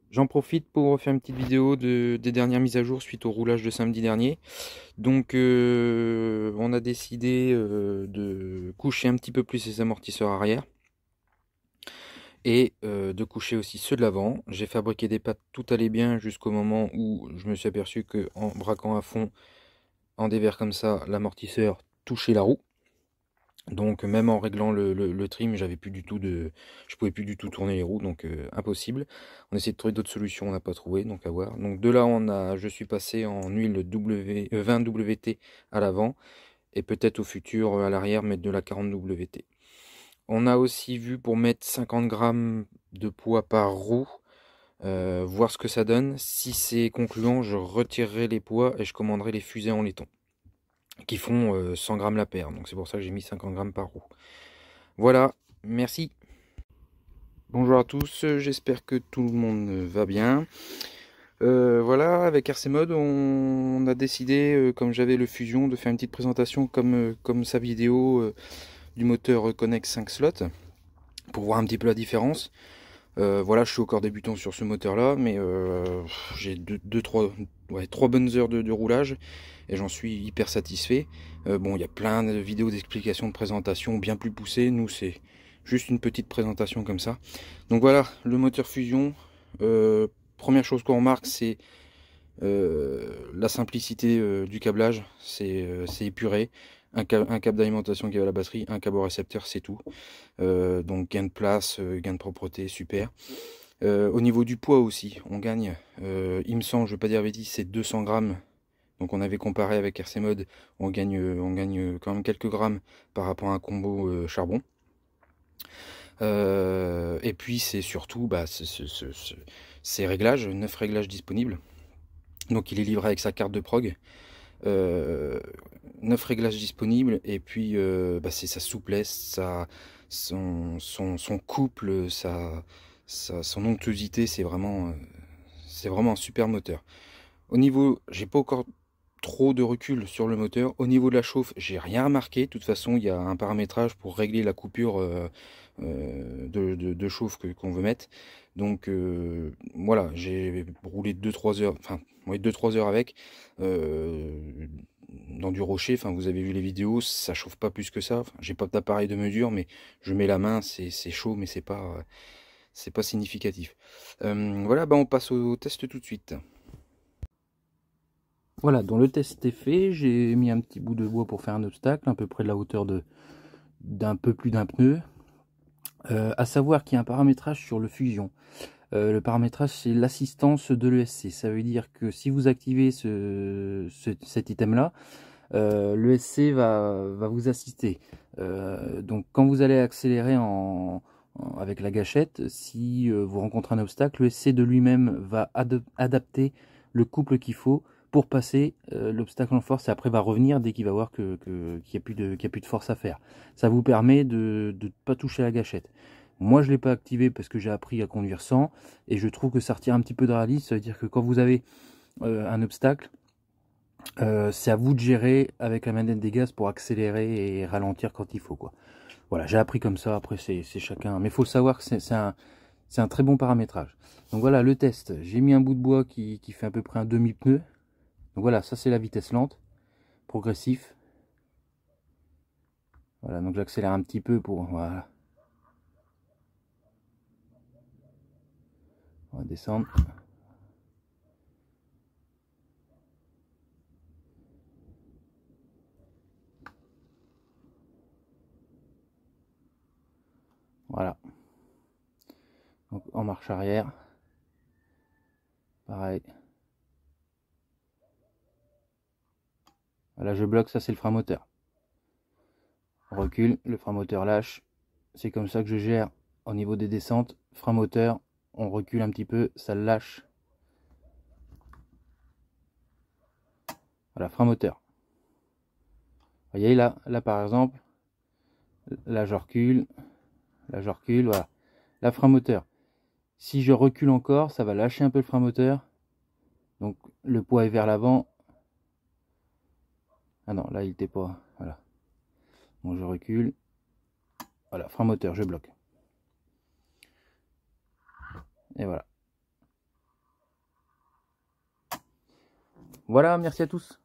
J'en profite pour faire une petite vidéo des dernières mises à jour suite au roulage de samedi dernier. Donc on a décidé de coucher un petit peu plus les amortisseurs arrière et de coucher aussi ceux de l'avant. J'ai fabriqué des pattes, tout allait bien jusqu'au moment où je me suis aperçu que en braquant à fond en dévers comme ça, l'amortisseur touchait la roue. Donc même en réglant le trim, je pouvais plus du tout tourner les roues, donc impossible. On a essayé de trouver d'autres solutions, on n'a pas trouvé, donc à voir. Donc de là, je suis passé en huile 20 WT à l'avant et peut-être au futur à l'arrière mettre de la 40 WT. On a aussi vu pour mettre 50 grammes de poids par roue, voir ce que ça donne. Si c'est concluant, je retirerai les poids et je commanderai les fusées en laiton qui font 100 grammes la paire. Donc c'est pour ça que j'ai mis 50 grammes par roue. Voilà, merci. Bonjour à tous, j'espère que tout le monde va bien. Voilà, avec RC Mode, on a décidé, comme j'avais le Fusion, de faire une petite présentation comme sa vidéo du moteur Connect 5 slots, pour voir un petit peu la différence. Voilà, je suis encore débutant sur ce moteur-là, mais j'ai trois bonnes heures de roulage, et j'en suis hyper satisfait. Bon, il y a plein de vidéos d'explications, de présentation bien plus poussées. Nous, c'est juste une petite présentation comme ça. Donc voilà, le moteur Fusion. Première chose qu'on remarque, c'est la simplicité du câblage. C'est épuré. Un câble d'alimentation qui va à la batterie, un câble au récepteur, c'est tout. Donc gain de place, gain de propreté, super. Au niveau du poids aussi, on gagne, il me semble, je ne vais pas dire bêtise, c'est 200 grammes. Donc on avait comparé avec RC Mode, on gagne quand même quelques grammes par rapport à un combo charbon. Et puis c'est surtout ces réglages, 9 réglages disponibles. Donc il est livré avec sa carte de prog. 9 réglages disponibles, et puis c'est sa souplesse, son couple, son onctuosité. C'est vraiment un super moteur. Au niveau, j'ai pas encore trop de recul sur le moteur. Au niveau de la chauffe, j'ai rien remarqué. De toute façon, il y a un paramétrage pour régler la coupure de chauffe qu'on veut mettre. Donc voilà, j'ai roulé 2-3 heures, enfin ouais, 2-3 heures avec dans du rocher. Enfin, vous avez vu les vidéos, ça chauffe pas plus que ça. Enfin, j'ai pas d'appareil de mesure, mais je mets la main, c'est chaud, mais c'est pas significatif. Voilà, on passe au test tout de suite. Voilà, donc le test est fait. J'ai mis un petit bout de bois pour faire un obstacle, à peu près de la hauteur d'un peu plus d'un pneu. À savoir qu'il y a un paramétrage sur le Fusion. Le paramétrage, c'est l'assistance de l'ESC. Ça veut dire que si vous activez cet item-là, l'ESC va vous assister. Donc quand vous allez accélérer avec la gâchette, si vous rencontrez un obstacle, l'ESC de lui-même va adapter le couple qu'il faut pour passer l'obstacle en force, et après va revenir dès qu'il va voir qu'il n'y a plus de force à faire. Ça vous permet de ne pas toucher la gâchette. Moi, je ne l'ai pas activé parce que j'ai appris à conduire sans, et je trouve que ça retire un petit peu de réalisme. Ça veut dire que quand vous avez un obstacle, c'est à vous de gérer avec la manette des gaz pour accélérer et ralentir quand il faut, quoi. Voilà, j'ai appris comme ça. Après, c'est chacun. Mais il faut le savoir que c'est un très bon paramétrage. Donc voilà, le test. J'ai mis un bout de bois qui fait à peu près un demi-pneu. Donc voilà, ça c'est la vitesse lente, progressif. Voilà, donc j'accélère un petit peu pour... Voilà. On va descendre. Voilà. Donc en marche arrière. Pareil. Voilà, je bloque, ça c'est le frein moteur. On recule, le frein moteur lâche. C'est comme ça que je gère au niveau des descentes. Frein moteur, on recule un petit peu, ça lâche. Voilà, frein moteur. Vous voyez là par exemple, là je recule, voilà. Là, frein moteur. Si je recule encore, ça va lâcher un peu le frein moteur. Donc le poids est vers l'avant. Ah non, là il n'était pas. Voilà. Bon, je recule. Voilà, frein moteur, je bloque. Et voilà. Voilà, merci à tous.